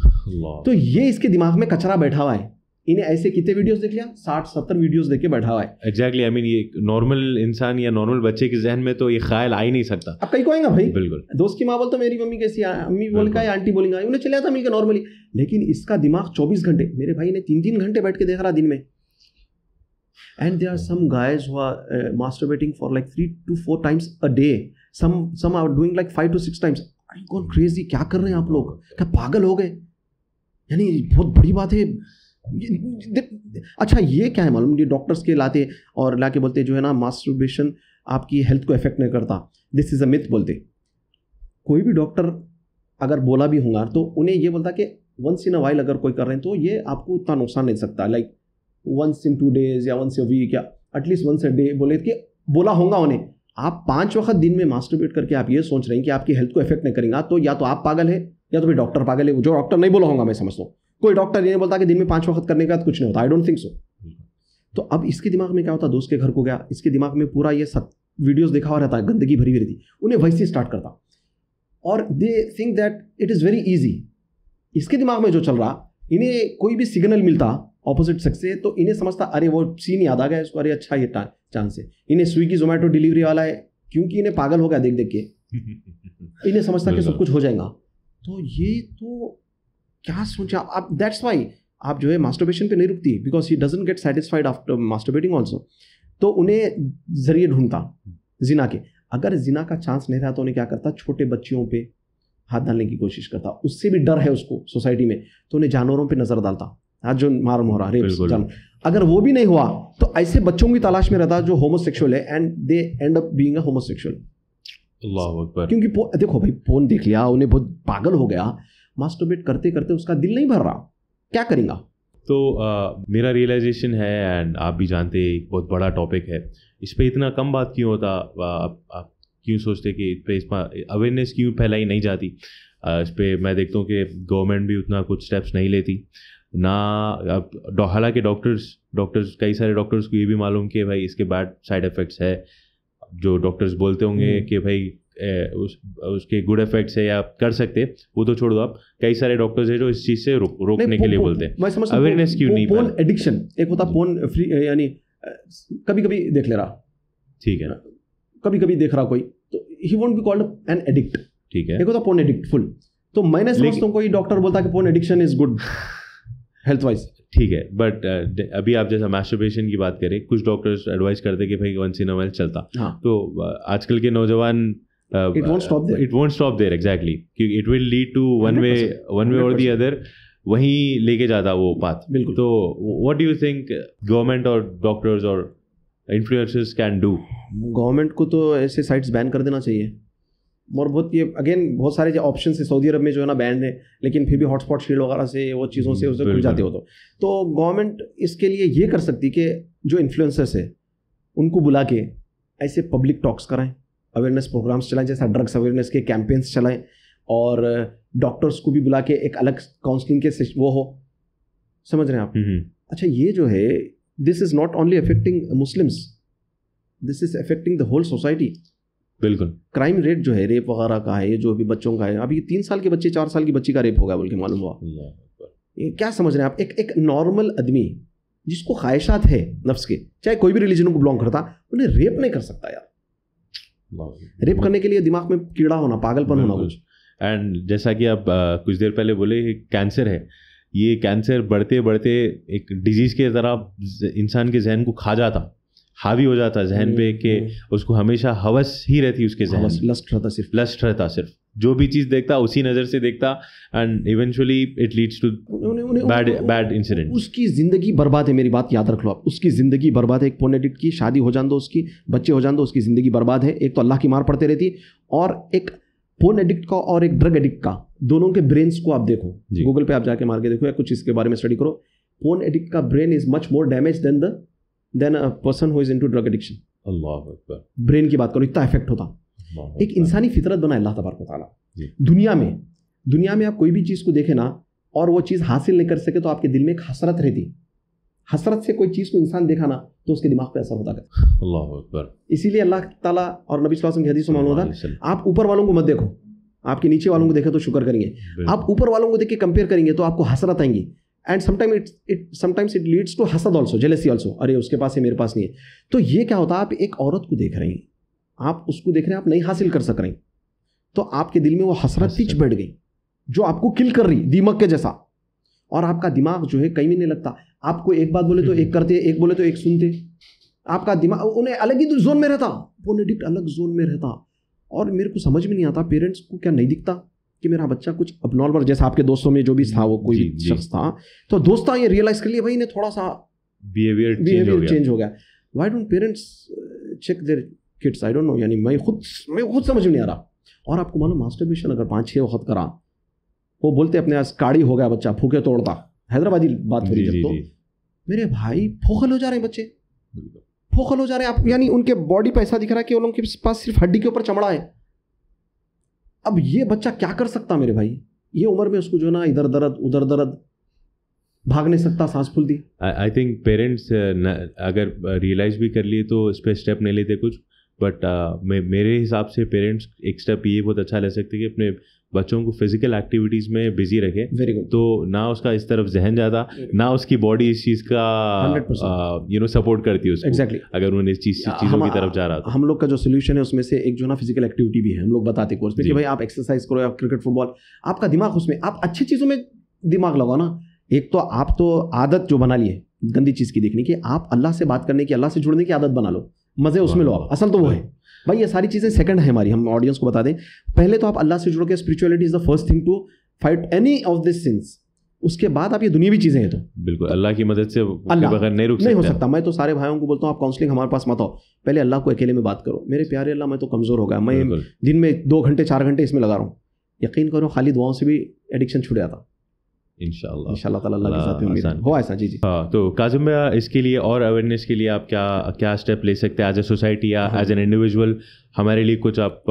तो ये इसके दिमाग में कचरा बैठा हुआ है, इन्हें ऐसे कितने वीडियोस देख लिया, 60-70 वीडियोस देख के बैठा हुआ है। एग्जैक्टली, आई मीन ये नॉर्मल इंसान या नॉर्मल बच्चे के जहन में तो ये ख्याल आ ही नहीं सकता। अब कहीं को आएगा भाई, बिल्कुल, दोस्त की माँ बोलता मेरी मम्मी कैसी, अम्मी बोलेगा, आंटी बोलेगा, उन्हें चले जाता मिलकर नॉर्मली। लेकिन इसका दिमाग 24 घंटे, मेरे भाई ने 3-3 घंटे बैठ के देख रहा दिन में। And there are some guys who are masturbating for like 3 to 4 times a day, some are doing like 5 to 6 times। I am gone crazy, क्या कर रहे हैं आप लोग, क्या पागल हो गए? यानी बहुत बड़ी बात है। अच्छा ये क्या है मालूम, ये डॉक्टर्स के लाते और लाके बोलते जो है ना मास्टरबेशन आपकी हेल्थ को इफेक्ट नहीं करता, दिस इज़ अ मिथ बोलते। कोई भी डॉक्टर अगर बोला भी होगा तो उन्हें ये बोलता कि वंस इन अ वाइल अगर कोई कर रहे हैं तो ये आपको उतना नुकसान नहीं सकता, लाइक वंस इन 2 days या वंस अ वीक या एटलीस्ट वंस अ डे बोले कि बोला होगा उन्हें। आप 5 वक्त दिन में मास्टरबेट करके आप ये सोच रहे हैं कि आपकी हेल्थ को इफेक्ट नहीं करेगा, तो या तो आप पागल है या तो फिर डॉक्टर पागल है। जो डॉक्टर नहीं बोला होगा, मैं समझता हूँ कोई डॉक्टर ये बोलता कि दिन में 5 वक्त करने का कुछ नहीं होता, आई डोंट थिंक सो। तो अब इसके दिमाग में क्या होता, दोस्त के घर को गया, इसके दिमाग में पूरा ये सब वीडियोस देखा हुआ रहता है, गंदगी भरी हुई रहती, उन्हें वैसे स्टार्ट करता, और they think that it is very easy. इसके दिमाग में जो चल रहा, इन्हें कोई भी सिग्नल मिलता ऑपोजिट सेक्स से तो इन्हें समझता अरे वो सीन याद आ गया इसको, अरे अच्छा ये चांस है, इन्हें स्विगी जोमेटो डिलीवरी वाला है, क्योंकि इन्हें पागल हो गया देख देख के, इन्हें समझता कि सब कुछ हो जाएगा। तो ये तो क्या सोचा आप, दैट्स वाई आप जो है मास्टरबेशन पे नहीं रुकती, because he doesn't get satisfied after masturbating also. तो उन्हें जरिए ढूंढता जिना के, अगर जिना का चांस नहीं रहा तो उन्हें क्या करता, छोटे बच्चियों पे हाथ डालने की कोशिश करता, उससे भी डर है उसको सोसाइटी में, तो उन्हें जानवरों पे नजर डालता, आज जो मारम हो रहा रेप, अगर वो भी नहीं हुआ तो ऐसे बच्चों की तलाश में रहता जो होमोसेक्सुअल है, and they end up being a homosexual. अल्लाह अकबर। क्योंकि देखो भाई, फोन देख लिया, उन्हें बहुत पागल हो गया, मास्टरबेट करते करते उसका दिल नहीं भर रहा, क्या करेगा? तो मेरा रियलाइजेशन है, एंड आप भी जानते हैं एक बहुत बड़ा टॉपिक है, इस पर इतना कम बात क्यों होता, आप क्यों सोचते कि इस पर अवेयरनेस क्यों फैलाई नहीं जाती? इस पर मैं देखता हूँ कि गवर्नमेंट भी उतना कुछ स्टेप्स नहीं लेती ना। हालांकि डॉक्टर्स कई सारे डॉक्टर्स को ये भी मालूम कि भाई इसके बैड साइड इफ़ेक्ट्स है, जो डॉक्टर्स बोलते होंगे कि भाई उसके गुड इफेक्ट्स है या कर सकते, वो तो छोड़ दो आप, कई सारे डॉक्टर्स हैं जो इस चीज़ से रोकने के लिए बोलते हैं। अवेयरनेस क्यों नहीं? पोन एडिक्शन एक होता, पोन फ्री, यानी कभी कभी देख ले रहा, ठीक है, कभी कभी देख रहा कोई, तो he won't be called an addict, ठीक है। एक होता पोन एडिक्ट फुल, तो मैंने समझता हूँ कोई डॉक्टर बोलता कि porn addiction is good health wise, ठीक है, बट अभी आप जैसा मास्टरबेशन की बात करें, कुछ डॉक्टर्स एडवाइस करते कि भाई वंस इन अ वाइल चलता, हाँ। तो आजकल के नौजवान it won't stop there. It won't stop there, exactly. It will lead to one way or the other, वहीं लेके जाता वो बात। बिल्कुल। तो what do you think government और doctors और influencers can do? गवर्नमेंट को तो ऐसे साइट्स बैन कर देना चाहिए, और बहुत ये अगेन बहुत सारे जो ऑप्शन है, सऊदी अरब में जो है ना बैन है, लेकिन फिर भी हॉटस्पॉट शील्ड वगैरह से वो चीज़ों से उसे खुल जाते हो। तो गवर्नमेंट इसके लिए ये कर सकती कि जो इन्फ्लुएंसर्स है उनको बुला के ऐसे पब्लिक टॉक्स कराएं, अवेयरनेस प्रोग्राम्स चलाएं, जैसा ड्रग्स अवेयरनेस के कैंपेन्स चलाएं, और डॉक्टर्स को भी बुला के एक अलग काउंसलिंग के वो हो, समझ रहे हैं आप? अच्छा, ये जो है this is not only affecting Muslims, this is affecting the whole society. बिल्कुल। क्राइम रेट जो है रेप वगैरह का है, ये जो अभी बच्चों का है, अभी 3 साल के बच्चे 4 साल की बच्ची का रेप हो गया बोल के मालूम हुआ। ये क्या समझ रहे हैं आप? एक नॉर्मल आदमी जिसको ख्वाहिशात है नफ्स के, चाहे कोई भी रिलीजन को बिलोंग करता, उन्हें रेप नहीं कर सकता यार। रेप करने के लिए दिमाग में कीड़ा होना, पागलपन होना कुछ। एंड जैसा कि आप कुछ देर पहले बोले, कैंसर है, ये कैंसर बढ़ते बढ़ते एक डिजीज के तरह इंसान के जहन को खा जाता, हावी हो जाता जहन पे, कि उसको हमेशा हवस ही रहती उसके जहन, लस्ट रहता सिर्फ जो भी चीज देखता उसी नजर से देखता, and eventually it leads to bad incident. उसकी जिंदगी बर्बाद है, मेरी बात याद रख लो आप, उसकी जिंदगी बर्बाद है। एक पोर्न एडिक्ट की शादी हो जान दो, उसकी बच्चे हो जान दो, उसकी जिंदगी बर्बाद है। एक तो अल्लाह की मार पड़ते रहती, और एक पोर्न एडिक्ट का और एक ड्रग एडिक्ट का, दोनों के ब्रेन्स को आप देखो, गूगल पे आप जाके मार के देखो या कुछ इसके बारे में स्टडी करो। पोर्न एडिक्ट का brain is much more damage than a person who is into drug addiction. अल्लाह अकबर। ब्रेन की बात करो, इतना इफेक्ट होता। एक इंसानी फितरत बना अल्लाह तबारक व तआला। दुनिया में आप कोई भी चीज़ को देखें ना, और वो चीज़ हासिल नहीं कर सके, तो आपके दिल में एक हसरत रहती। हसरत से कोई चीज़ को इंसान देखा ना, तो उसके दिमाग पे असर होता है। अल्लाह अकबर। इसीलिए अल्लाह ताला और नबी सल्लल्लाहु अलैहि वसल्लम की हदीस में मालूम होता, आप ऊपर वालों को मत देखो, आपके नीचे वालों को देखे तो शुक्र करेंगे। आप ऊपर वालों को देख के कंपेयर करेंगे तो आपको हसरत आएंगी, and sometimes it leads to हसद ऑल्सो, जेलेसी ऑल्सो। अरे उसके पास है, मेरे पास नहीं है। तो ये क्या होता है, आप एक औरत को देख रहे हैं, आप उसको देख रहे हैं, आप नहीं हासिल कर सक रहे, तो आपके दिल में वो हसरत पिच बैठ गई जो आपको किल कर रही, दीमक के जैसा। और आपका दिमाग जो है कहीं भी नहीं लगता। आपको एक बात बोले तो एक करते, एक बोले तो एक सुनते। आपका दिमाग उन्हें अलग ही जोन में रहता, पोर्न एडिक्ट अलग जोन में रहता। और मेरे को समझ में नहीं आता, पेरेंट्स को क्या नहीं दिखता कि मेरा बच्चा कुछ अबनॉर्मल, जैसा आपके दोस्तों में जो भी था, वो कोई शख्स था, तो दोस्त ये रियलाइज कर लिया भाई ने थोड़ा सा बिहेवियर चेंज हो गया। Why don't parents check their kids? I don't know, यानी मैं खुद समझ में नहीं आ रहा। और आपको मालूम, मास्टरबेशन अगर 5-6 वक्त करा, वो बोलते अपने आज काड़ी हो गया बच्चा, फूके तोड़ता, हैदराबादी बात हो रही जब, तो मेरे भाई फोकल हो जा रहे हैं बच्चे, फोकल हो जा रहे हैं आप। यानी उनके बॉडी पे ऐसा दिख रहा है कि उनके पास सिर्फ हड्डी के ऊपर चमड़ा है। अब ये बच्चा क्या कर सकता मेरे भाई? ये उम्र में उसको जो ना इधर दर्द उधर दर्द, भाग नहीं सकता, सांस फूलती। आई थिंक पेरेंट्स अगर रियलाइज भी कर लिए तो इस पर स्टेप नहीं लेते कुछ, बट मेरे हिसाब से पेरेंट्स एक स्टेप ये बहुत अच्छा ले सकते कि अपने बच्चों को फिजिकल एक्टिविटीज़ में बिजी रखे। Very good. तो ना उसका इस तरफ जहन जाता, ना उसकी बॉडी इस चीज़ का सपोर्ट करती है उसको। एग्जैक्टली। अगर उन्हें चीज़ों की तरफ जा रहा था। हम लोग का जो सोल्यूशन है उसमें से एक जो ना फिजिकल एक्टिविटी भी है, हम लोग बताते कोर्स में कि भाई आप एक्सरसाइज करो, या क्रिकेट फुटबॉल, आपका दिमाग उसमें, आप अच्छी चीज़ों में दिमाग लगाओ ना। एक तो आप तो आदत जो बना लिए गंदी चीज़ की देखने की, आप अल्लाह से बात करने की, अल्लाह से जुड़ने की आदत बना लो, मज़े उसमें लो आप। असल तो वो है भाई, ये सारी चीज़ें सेकंड है हमारी, हम ऑडियंस को बता दें। पहले तो आप अल्लाह से जुड़ के, spirituality is the first thing to fight any of this sins. उसके बाद आप ये दुनियावी चीज़ें हैं, तो बिल्कुल अल्लाह की मदद से बगैर नहीं हो सकता। मैं तो सारे भाइयों को बोलता हूँ, आप काउंसलिंग हमारे पास मत आओ, पहले अल्लाह को अकेले में बात करो। मेरे प्यारे अल्लाह, मैं तो कमज़ोर हो गया, मैं दिन में 2 घंटे 4 घंटे इसमें लगा रहा हूँ। यकीन करो, खाली दुआओं से भी एडिक्शन छूट जाता इंशाअल्लाह ताला, अल्लाह के साथ उम्मीद है हो ऐसा। जी। हाँ, तो काजिम भैया, इसके लिए और अवेयरनेस के लिए आप क्या स्टेप ले सकते हैं एज ए सोसाइटी या एज एन इंडिविजुअल? हमारे लिए कुछ आप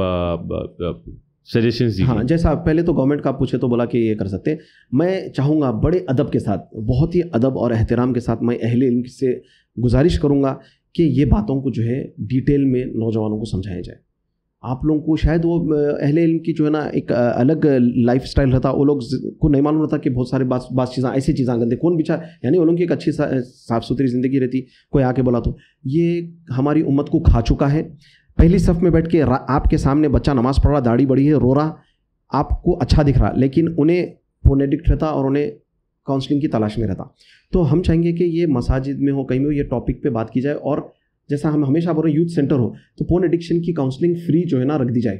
सजेशंस दीजिए। हाँ, जैसा पहले तो गवर्नमेंट का आप पूछे तो बोला कि ये कर सकते हैं। मैं चाहूँगा बड़े अदब के साथ, बहुत ही अदब और एहतराम के साथ, मैं अहले इल्म से गुजारिश करूँगा कि ये बातों को जो है डिटेल में नौजवानों को समझाया जाए। आप लोगों को शायद वो अहले इल्म की जो है ना एक अलग लाइफ स्टाइल रहता, वो लोग को नहीं मालूम रहता कि बहुत सारे बात चीज़ें, ऐसी चीज़ें गंदे कौन बिचार, यानी वो लोगों की एक अच्छी साफ़ सुथरी ज़िंदगी रहती, कोई आके बोला तो। ये हमारी उम्मत को खा चुका है। पहली सफ़ में बैठ के आपके सामने बच्चा नमाज़ पढ़ रहा, दाढ़ी बड़ी है, रो रहा, आपको अच्छा दिख रहा, लेकिन उन्हें पोर्न एडिक्ट रहता और उन्हें काउंसलिंग की तलाश में रहता। तो हम चाहेंगे कि ये मसाजिद में हो, कहीं में हो, ये टॉपिक पे बात की जाए। और जैसा हम हमेशा बोल रहे हैं, यूथ सेंटर हो, तो पोर्न एडिक्शन की काउंसलिंग फ्री जो है ना रख दी जाए।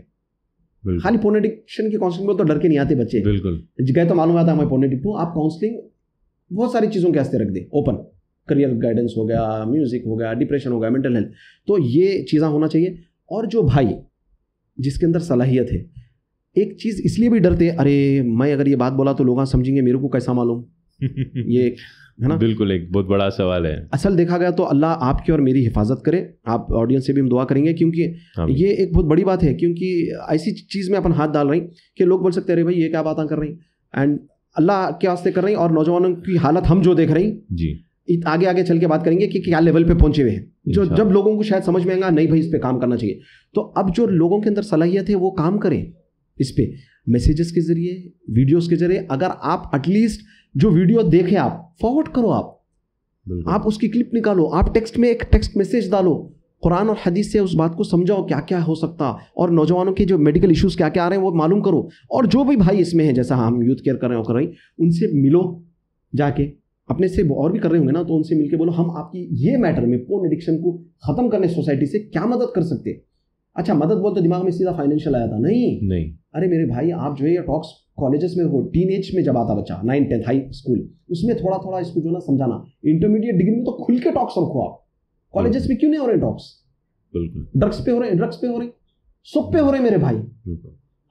खाली पोर्न एडिक्शन की काउंसलिंग में तो डर के नहीं आते बच्चे, बिल्कुल गए तो मालूम आता है मैं पोर्न एडिक्ट हूँ। आप काउंसलिंग बहुत सारी चीज़ों के वास्ते रख दें, ओपन, करियर गाइडेंस हो गया, म्यूजिक हो गया, डिप्रेशन हो गया, मेंटल हेल्थ, तो ये चीज़ें होना चाहिए। और जो भाई जिसके अंदर सलाहियत है, एक चीज़ इसलिए भी डरते, अरे मैं अगर ये बात बोला तो लोग समझेंगे, मेरे को कैसा मालूम, ये है ना? बिल्कुल, एक बहुत बड़ा सवाल है। असल देखा गया तो अल्लाह आपकी और मेरी हिफाजत करे, आप ऑडियंस से भी हम दुआ करेंगे, क्योंकि ये एक बहुत बड़ी बात है, क्योंकि ऐसी चीज़ में अपन हाथ डाल रहे हैं कि लोग बोल सकते हैं अरे भाई ये क्या बातें कर रहे हैं, एंड अल्लाह के वास्ते कर रहे हैं, और नौजवानों की हालत हम जो देख रहे हैं जी, आगे आगे चल के बात करेंगे कि क्या लेवल पे पहुंचे हुए हैं, जो जब लोगों को शायद समझ में आएगा नहीं भाई इस पे काम करना चाहिए। तो अब जो लोगों के अंदर सलाहियत है वो काम करें इस पे, मैसेजेस के जरिए, वीडियोस के जरिए। अगर आप एटलीस्ट जो वीडियो देखें आप फॉरवर्ड करो, आप उसकी क्लिप निकालो, आप टेक्स्ट में एक टेक्स्ट मैसेज डालो, कुरान और हदीस से उस बात को समझाओ क्या क्या हो सकता, और नौजवानों के जो मेडिकल इश्यूज क्या क्या आ रहे हैं वो मालूम करो। और जो भी भाई इसमें है, जैसा हम यूथ केयर कर रहे हो उनसे मिलो जाके, अपने से और भी कर रहे होंगे ना, तो उनसे मिलके बोलो हम आपकी ये मैटर में पोर्न एडिक्शन को खत्म करने सोसाइटी से क्या मदद कर सकते हैं। अच्छा, मदद बोल तो दिमाग में सीधा फाइनेंशियल आया था, नहीं, अरे मेरे भाई आप जो है ये टॉक्स कॉलेजेस में हो, टीन एज में जब आता बच्चा 9, 10 हाई स्कूल, उसमें थोड़ा थोड़ा इसको जो ना समझाना। इंटरमीडिएट डिग्री में तो खुल के टॉक्स रखो आप, कॉलेजेस में क्यों नहीं हो रहे टॉक्स? ड्रग्स पे हो रहे, सब पे हो रहे मेरे भाई।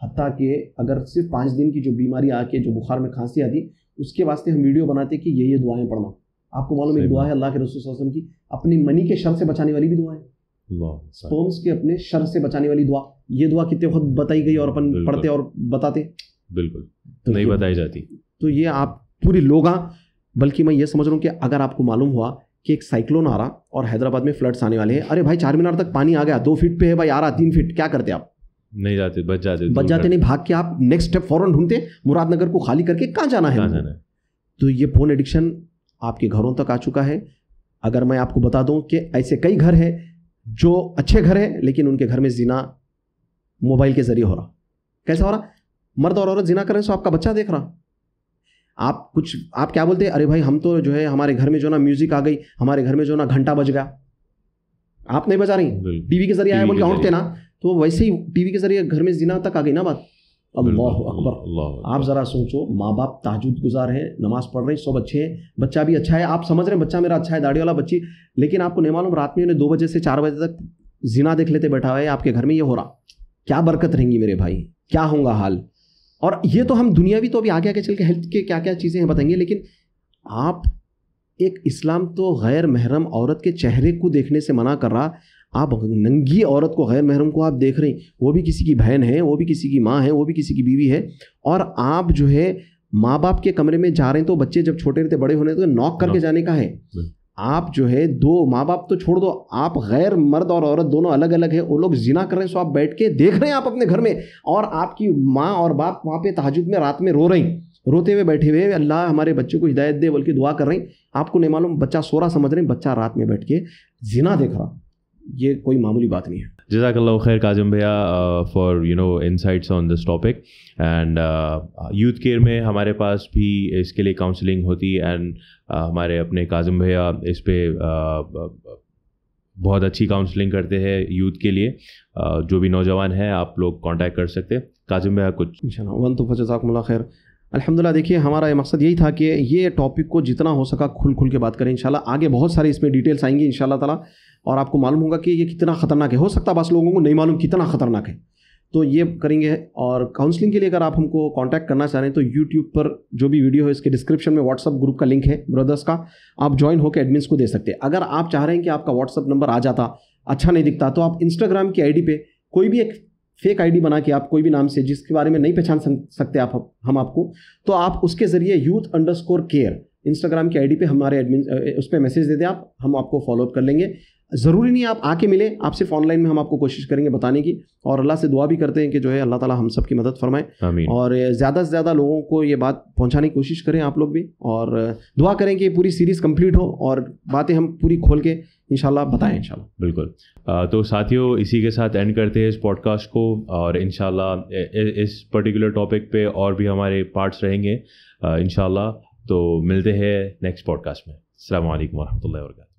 हत्ता कि अगर सिर्फ 5 दिन की जो बीमारी आके जो बुखार में खांसी आती, उसके वास्ते हम वीडियो बनाते कि ये दुआएं पढ़ना। आपको मालूम है दुआ है अल्लाह के रसूल सल्लल्लाहु अलैहि वसल्लम की, अपनी मनी के शर से बचाने वाली भी दुआ है, स्पर्म्स के अपने शर से बचाने वाली दुआ। ये दुआ कितने वक्त बताई गई और अपन पढ़ते और बताते? बिल्कुल तो नहीं बताई जाती। तो ये आप पूरी लोग, बल्कि मैं ये समझ रहा हूँ कि अगर आपको मालूम हुआ कि एक साइक्लोन आ रहा और हैदराबाद में फ्लड्स आने वाले हैं, अरे भाई 4 मीनार तक पानी आ गया, 2 फीट पे है भाई आ रहा, 3 फीट, क्या करते आप? नहीं जाते, बच जाते नहीं, भाग के आप नेक्स्ट स्टेप फौरन ढूंढते, मुरादनगर को खाली करके कहाँ जाना है। तो ये पोर्न एडिक्शन आपके घरों तक आ चुका है। अगर मैं आपको बता दूं कि ऐसे कई घर हैं जो अच्छे घर हैं, लेकिन उनके घर में जिना मोबाइल के जरिए हो रहा। कैसा हो रहा? मर्द और औरत जिना कर रहे हैं, सो आपका बच्चा देख रहा। आप क्या बोलते हैं, अरे भाई हम तो जो है हमारे घर में जो ना म्यूजिक आ गई, हमारे घर में जो ना घंटा बज गया, आप नहीं बजा रही, टीवी के जरिए आया बोल के औंटते ना, तो वैसे ही टीवी के जरिए घर में जिना तक आ गई ना बात। अल्लाह अकबर। आप जरा सोचो, माँ बाप ताजुद गुजार हैं, नमाज पढ़ रहे हैं, सब अच्छे हैं, बच्चा भी अच्छा है, आप समझ रहे हैं बच्चा मेरा अच्छा है, दाढ़ी वाला बच्ची, लेकिन आपको नहीं मालूम रात में उन्हें 2 बजे से 4 बजे तक जिना देख लेते बैठा हुआ है आपके घर में, ये हो रहा। क्या बरकत रहेंगी मेरे भाई, क्या होगा हाल। और ये तो हम दुनियावी तो अभी आगे आगे चल के हेल्थ के क्या क्या चीज़ें हैं बताएंगे, लेकिन आप एक इस्लाम तो गैर महरम औरत के चेहरे को देखने से मना कर रहा, आप नंगी औरत को, गैर महरम को आप देख रहे हैं, वो भी किसी की बहन है, वो भी किसी की माँ है, वो भी किसी की बीवी है, और आप जो है माँ बाप के कमरे में जा रहे हैं, तो बच्चे जब छोटे रहते बड़े होने तो नॉक करके जाने का है। आप जो है 2 माँ बाप तो छोड़ दो, आप गैर मर्द और औरत दोनों अलग अलग है, वो लोग जिना कर रहे हैं, सो आप बैठ के देख रहे हैं आप अपने घर में, और आपकी माँ और बाप वहाँ पे तहज्जुद में रात में रो रही, रोते हुए बैठे हुए, अल्लाह हमारे बच्चे को हिदायत दे बल्कि दुआ कर रहे हैं। आपको नहीं मालूम बच्चा सो रहा समझ रहे हैं, बच्चा रात में बैठ के जिना देख रहा। ये कोई मामूली बात नहीं है। जज़ाकल्लाहु खैर काजिम भैया for insights on this topic. And youth care में हमारे पास भी इसके लिए काउंसलिंग होती है, एंड हमारे अपने काजिम भैया इस पे बहुत अच्छी काउंसलिंग करते हैं यूथ के लिए। जो भी नौजवान है आप लोग कांटेक्ट कर सकते हैं। काजिम भैया कुछ इंशाल्लाह। वन तो जज़ाकुमुल्लाह खैर। अल्हम्दुलिल्लाह, देखिए हमारा ये मकसद यही था कि ये टॉपिक को जितना हो सका खुल के बात करें। इंशाल्लाह आगे बहुत सारे इसमें डिटेल्स आएंगी इंशाल्लाह ताला, और आपको मालूम होगा कि ये कितना ख़तरनाक है। हो सकता है बस लोगों को नहीं मालूम कितना ख़तरनाक है, तो ये करेंगे। और काउंसलिंग के लिए अगर आप हमको कांटेक्ट करना चाह रहे हैं तो यूट्यूब पर जो भी वीडियो है इसके डिस्क्रिप्शन में व्हाट्सअप ग्रुप का लिंक है ब्रदर्स का, आप ज्वाइन होकर एडमिन्स को दे सकते हैं। अगर आप चाह रहे हैं कि आपका व्हाट्सअप नंबर आ जाता, अच्छा नहीं दिखता, तो आप इंस्टाग्राम की आईडी पे कोई भी एक फेक आईडी बना के आप कोई भी नाम से जिसके बारे में नहीं पहचान सकते आप हम आपको, तो आप उसके ज़रिए youth_care इंस्टाग्राम की आईडी पे हमारे एडमिन उस पर मैसेज दे दें आप, हम आपको फॉलोअप कर लेंगे। ज़रूरी नहीं आप आके मिले, आप सिर्फ ऑनलाइन में हम आपको कोशिश करेंगे बताने की, और अल्लाह से दुआ भी करते हैं कि जो है अल्लाह ताला हम सब की मदद फरमाए, और ज़्यादा से ज़्यादा लोगों को ये बात पहुंचाने की कोशिश करें आप लोग भी, और दुआ करें कि पूरी सीरीज़ कंप्लीट हो और बातें हम पूरी खोल के इंशाल्लाह बताएं इंशाल्लाह। बिल्कुल। तो साथियों इसी के साथ एंड करते हैं इस पॉडकास्ट को, और इंशाल्लाह इस पर्टिकुलर टॉपिक पे और भी हमारे पार्ट्स रहेंगे इंशाल्लाह। तो मिलते हैं नेक्स्ट पॉडकास्ट में। अस्सलामु अलैकुम वरहमतुल्लाहि वबरकातुहू।